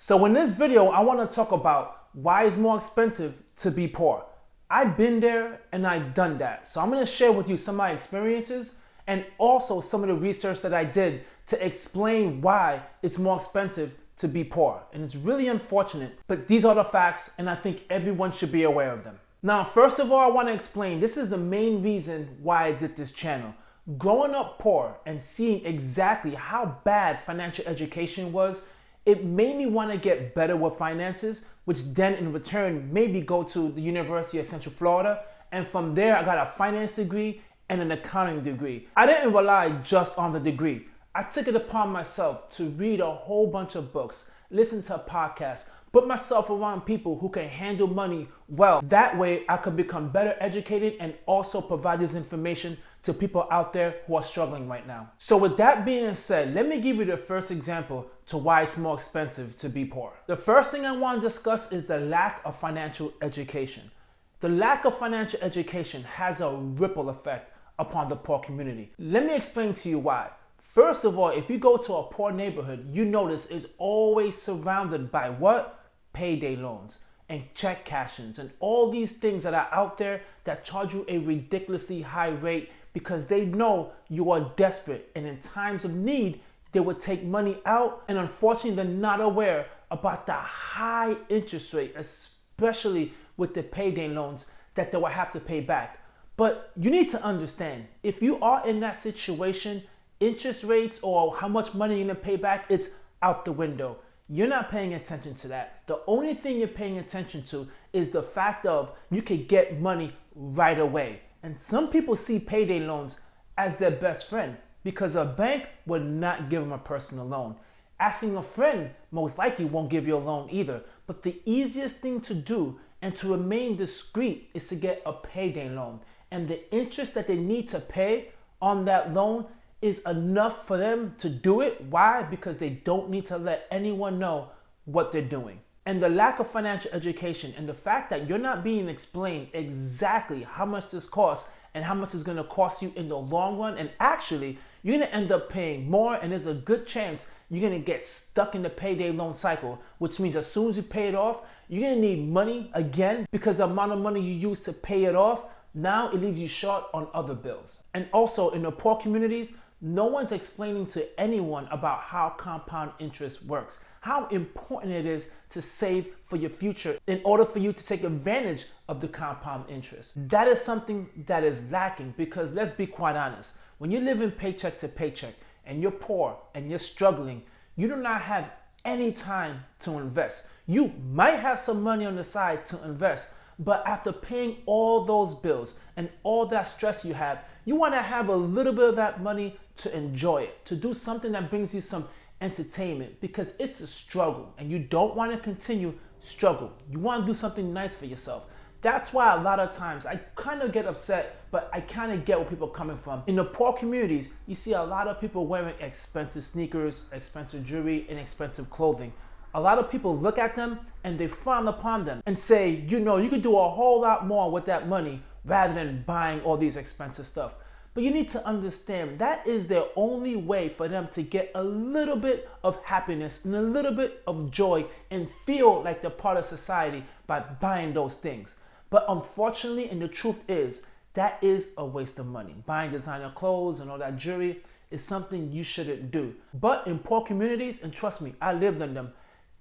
So in this video, I want to talk about why it's more expensive to be poor. I've been there and I've done that. So I'm going to share with you some of my experiences and also some of the research that I did to explain why it's more expensive to be poor. And it's really unfortunate, but these are the facts and I think everyone should be aware of them. Now, first of all, I want to explain this is the main reason why I did this channel. Growing up poor and seeing exactly how bad financial education was, it made me want to get better with finances, which then in return made me go to the University of Central Florida. And from there, I got a finance degree and an accounting degree. I didn't rely just on the degree. I took it upon myself to read a whole bunch of books, listen to podcasts, put myself around people who can handle money well. That way I could become better educated and also provide this information to people out there who are struggling right now. So with that being said, let me give you the first example to why it's more expensive to be poor. The first thing I want to discuss is the lack of financial education. The lack of financial education has a ripple effect upon the poor community. Let me explain to you why. First of all, if you go to a poor neighborhood, you notice it's always surrounded by what? Payday loans and check cash-ins and all these things that are out there that charge you a ridiculously high rate because they know you are desperate and in times of need, they will take money out, and unfortunately, they're not aware about the high interest rate, especially with the payday loans that they will have to pay back. But you need to understand, if you are in that situation, interest rates or how much money you're gonna pay back, it's out the window. You're not paying attention to that. The only thing you're paying attention to is the fact of you could get money right away. And some people see payday loans as their best friend because a bank would not give them a personal loan. Asking a friend most likely won't give you a loan either. But the easiest thing to do and to remain discreet is to get a payday loan. And the interest that they need to pay on that loan is enough for them to do it. Why? Because they don't need to let anyone know what they're doing. And the lack of financial education and the fact that you're not being explained exactly how much this costs and how much it's going to cost you in the long run. And actually, you're going to end up paying more, and there's a good chance you're going to get stuck in the payday loan cycle, which means as soon as you pay it off, you're going to need money again because the amount of money you use to pay it off, now it leaves you short on other bills. And also in the poor communities, no one's explaining to anyone about how compound interest works, how important it is to save for your future in order for you to take advantage of the compound interest. That is something that is lacking because let's be quite honest, when you're living paycheck to paycheck and you're poor and you're struggling, you do not have any time to invest. You might have some money on the side to invest, but after paying all those bills and all that stress you have, you want to have a little bit of that money to enjoy it, to do something that brings you some entertainment because it's a struggle and you don't want to continue struggle. You want to do something nice for yourself. That's why a lot of times I kind of get upset, but I kind of get where people are coming from. In the poor communities, you see a lot of people wearing expensive sneakers, expensive jewelry, and expensive clothing. A lot of people look at them and they frown upon them and say, you know, you could do a whole lot more with that money rather than buying all these expensive stuff. But you need to understand that is their only way for them to get a little bit of happiness and a little bit of joy and feel like they're part of society by buying those things. But unfortunately, and the truth is, that is a waste of money. Buying designer clothes and all that jewelry is something you shouldn't do. But in poor communities, and trust me, I lived in them,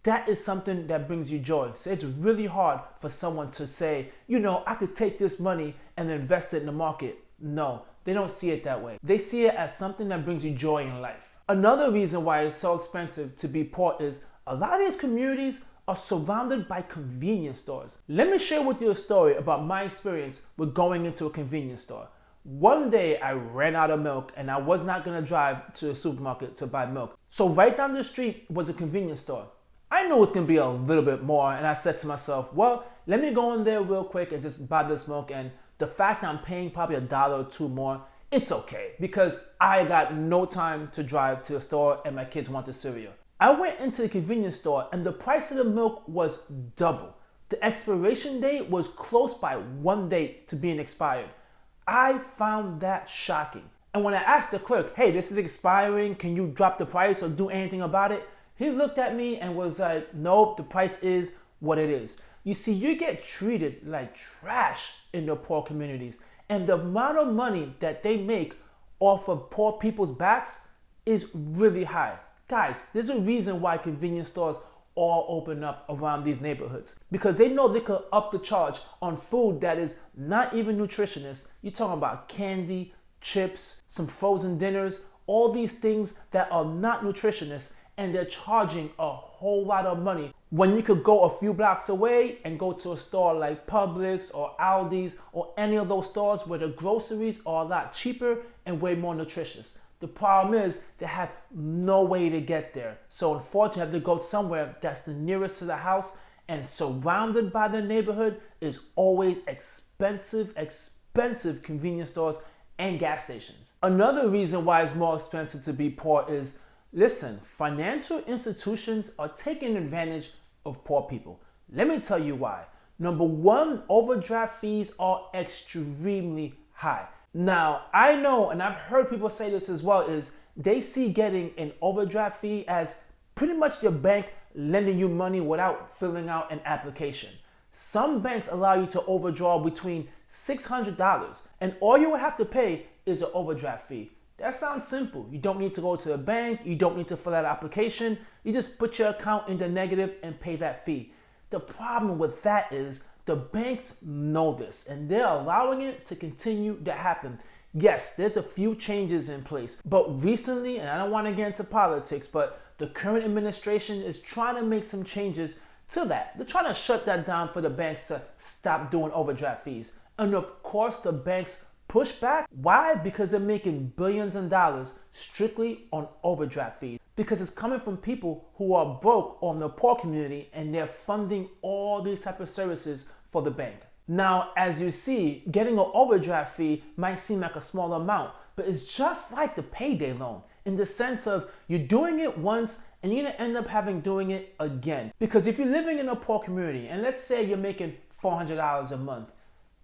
that is something that brings you joy. So it's really hard for someone to say, you know, I could take this money and invest it in the market. No, they don't see it that way. They see it as something that brings you joy in life. Another reason why it's so expensive to be poor is a lot of these communities are surrounded by convenience stores. Let me share with you a story about my experience with going into a convenience store. One day I ran out of milk and I was not gonna drive to the supermarket to buy milk. So right down the street was a convenience store. I knew it's gonna be a little bit more and I said to myself, well, let me go in there real quick and just buy this milk, and the fact that I'm paying probably $1 or $2 more, it's okay because I got no time to drive to the store and my kids want the cereal. I went into the convenience store and the price of the milk was double. The expiration date was close by 1 day to being expired. I found that shocking. And when I asked the clerk, hey, this is expiring, can you drop the price or do anything about it? He looked at me and was like, nope, the price is what it is. You see, you get treated like trash in the poor communities. And the amount of money that they make off of poor people's backs is really high. Guys, there's a reason why convenience stores all open up around these neighborhoods, because they know they could up the charge on food that is not even nutritious. You're talking about candy, chips, some frozen dinners, all these things that are not nutritious, and they're charging a whole lot of money when you could go a few blocks away and go to a store like Publix or Aldi's or any of those stores where the groceries are a lot cheaper and way more nutritious. The problem is they have no way to get there. So unfortunately, you have to go somewhere that's the nearest to the house, and surrounded by the neighborhood is always expensive convenience stores and gas stations. Another reason why it's more expensive to be poor is, listen, financial institutions are taking advantage of poor people. Let me tell you why. Number one, overdraft fees are extremely high. Now, I know, and I've heard people say this as well, is they see getting an overdraft fee as pretty much your bank lending you money without filling out an application. Some banks allow you to overdraw between $600, and all you will have to pay is an overdraft fee. That sounds simple. You don't need to go to a bank. You don't need to fill out an application. You just put your account in the negative and pay that fee. The problem with that is the banks know this, and they're allowing it to continue to happen. Yes, there's a few changes in place, but recently, and I don't want to get into politics, but the current administration is trying to make some changes to that. They're trying to shut that down for the banks to stop doing overdraft fees. And of course, the banks push back. Why? Because they're making billions of dollars strictly on overdraft fees. Because it's coming from people who are broke or in the poor community, and they're funding all these type of services for the bank. Now, as you see, getting an overdraft fee might seem like a small amount, but it's just like the payday loan in the sense of you're doing it once and you're gonna end up doing it again. Because if you're living in a poor community, and let's say you're making $400 a month,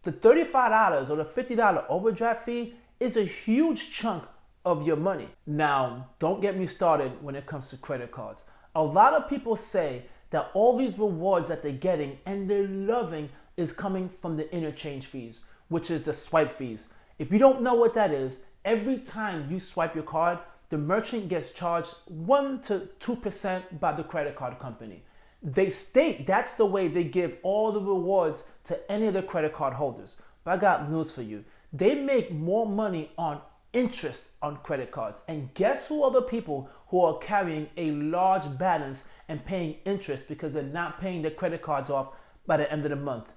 the $35 or the $50 overdraft fee is a huge chunk of your money. Now, don't get me started when it comes to credit cards. A lot of people say that all these rewards that they're getting and they're loving is coming from the interchange fees, which is the swipe fees. If you don't know what that is, every time you swipe your card, the merchant gets charged 1 to 2% by the credit card company. They state that's the way they give all the rewards to any of the credit card holders. But I got news for you. They make more money on interest on credit cards. And guess who are the people who are carrying a large balance and paying interest because they're not paying their credit cards off by the end of the month?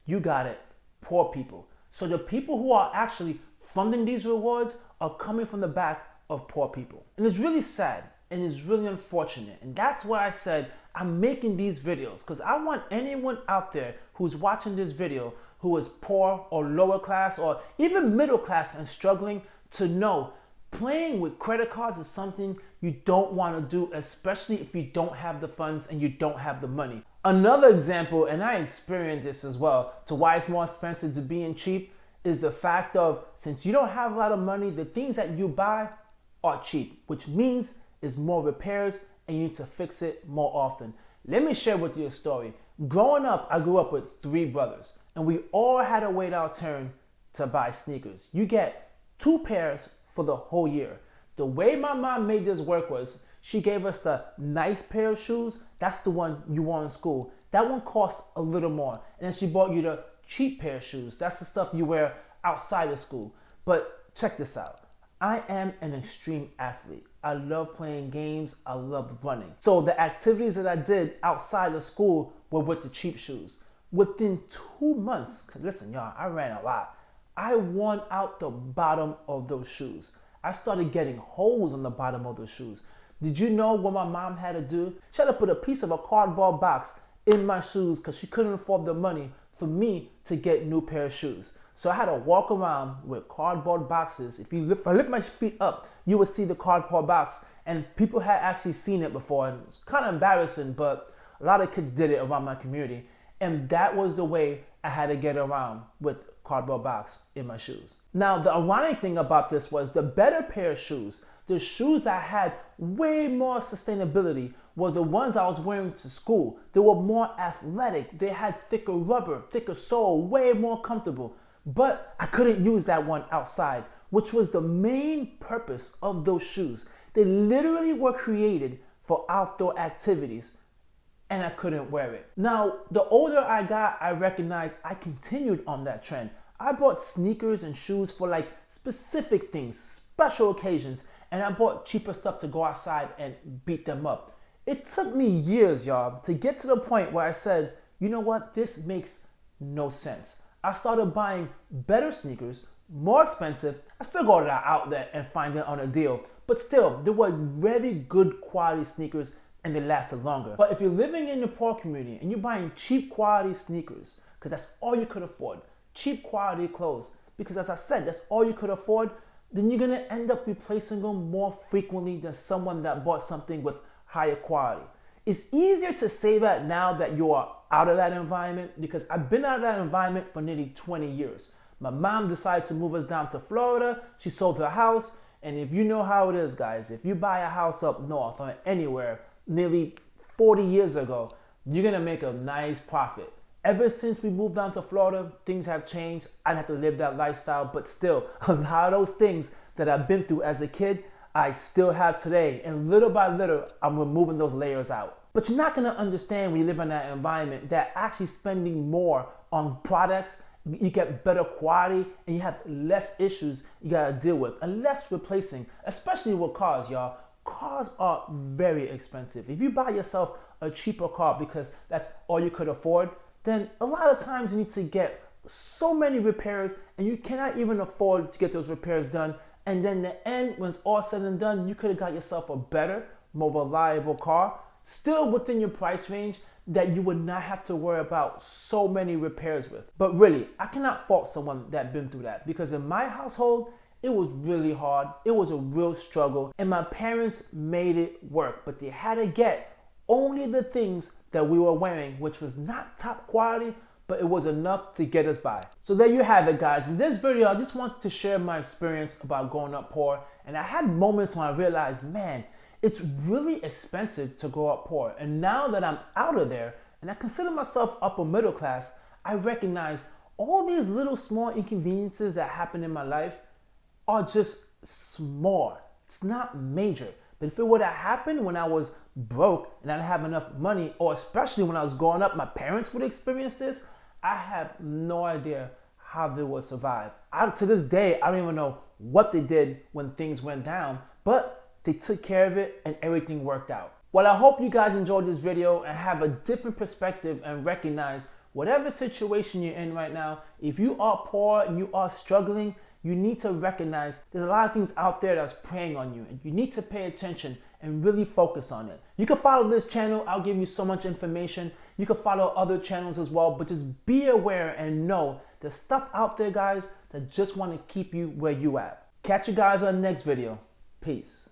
You got it, poor people. So the people who are actually funding these rewards are coming from the back of poor people. And it's really sad and it's really unfortunate. And that's why I said I'm making these videos, because I want anyone out there who's watching this video who is poor or lower class or even middle class and struggling to know playing with credit cards is something you don't want to do, especially if you don't have the funds and you don't have the money. Another example, and I experienced this as well, to why it's more expensive to being cheap is the fact of, since you don't have a lot of money, the things that you buy are cheap, which means is more repairs and you need to fix it more often. Let me share with you a story. Growing up, I grew up with 3 brothers, and we all had to wait our turn to buy sneakers. You get 2 pairs for the whole year. The way my mom made this work was she gave us the nice pair of shoes. That's the one you wore in school. That one costs a little more. And then she bought you the cheap pair of shoes. That's the stuff you wear outside of school. But check this out. I am an extreme athlete. I love playing games. I love running. So the activities that I did outside of school were with the cheap shoes. Within 2 months, listen y'all, I ran a lot. I worn out the bottom of those shoes. I started getting holes on the bottom of those shoes. Did you know what my mom had to do? She had to put a piece of a cardboard box in my shoes because she couldn't afford the money for me to get a new pair of shoes. So I had to walk around with cardboard boxes. If I lift my feet up, you would see the cardboard box, and people had actually seen it before, and it's kind of embarrassing, but a lot of kids did it around my community. And that was the way I had to get around with cardboard box in my shoes. Now, the ironic thing about this was the better pair of shoes, the shoes that had way more sustainability, were the ones I was wearing to school. They were more athletic. They had thicker rubber, thicker sole, way more comfortable. But I couldn't use that one outside, which was the main purpose of those shoes. They literally were created for outdoor activities, and I couldn't wear it. Now, the older I got, I recognized I continued on that trend. I bought sneakers and shoes for like specific things, special occasions, and I bought cheaper stuff to go outside and beat them up. It took me years, y'all, to get to the point where I said, you know what, this makes no sense. I started buying better sneakers, more expensive. I still go to the outlet and find it on a deal, but still, they were very good quality sneakers and they lasted longer. But if you're living in the poor community and you're buying cheap quality sneakers, because that's all you could afford, cheap quality clothes, because as I said, that's all you could afford, then you're gonna end up replacing them more frequently than someone that bought something with higher quality. It's easier to say that now that you are out of that environment, because I've been out of that environment for nearly 20 years. My mom decided to move us down to Florida. She sold her house. And if you know how it is, guys, if you buy a house up north or anywhere nearly 40 years ago, you're gonna make a nice profit. Ever since we moved down to Florida, things have changed. I didn't have to live that lifestyle, but still, a lot of those things that I've been through as a kid, I still have today, and little by little, I'm removing those layers out. But you're not gonna understand when you live in that environment that actually spending more on products, you get better quality, and you have less issues you gotta deal with, and less replacing, especially with cars, y'all. Cars are very expensive. If you buy yourself a cheaper car because that's all you could afford, then a lot of times you need to get so many repairs, and you cannot even afford to get those repairs done. And then in the end, when it's all said and done, you could have got yourself a better, more reliable car, still within your price range, that you would not have to worry about so many repairs with. But really, I cannot fault someone that been through that, because in my household, it was really hard. It was a real struggle, and my parents made it work, but they had to get only the things that we were wearing, which was not top quality, but it was enough to get us by. So there you have it, guys. In this video, I just wanted to share my experience about growing up poor. And I had moments when I realized, man, it's really expensive to grow up poor. And now that I'm out of there and I consider myself upper middle class, I recognize all these little small inconveniences that happen in my life are just small. It's not major. But if it would have happened when I was broke and I didn't have enough money, or especially when I was growing up, my parents would experience this, I have no idea how they would survive. To this day, I don't even know what they did when things went down, but they took care of it and everything worked out. Well, I hope you guys enjoyed this video and have a different perspective and recognize whatever situation you're in right now, if you are poor and you are struggling, you need to recognize there's a lot of things out there that's preying on you, and you need to pay attention and really focus on it. You can follow this channel. I'll give you so much information. You can follow other channels as well, but just be aware and know there's stuff out there, guys, that just want to keep you where you at. Catch you guys on the next video. Peace.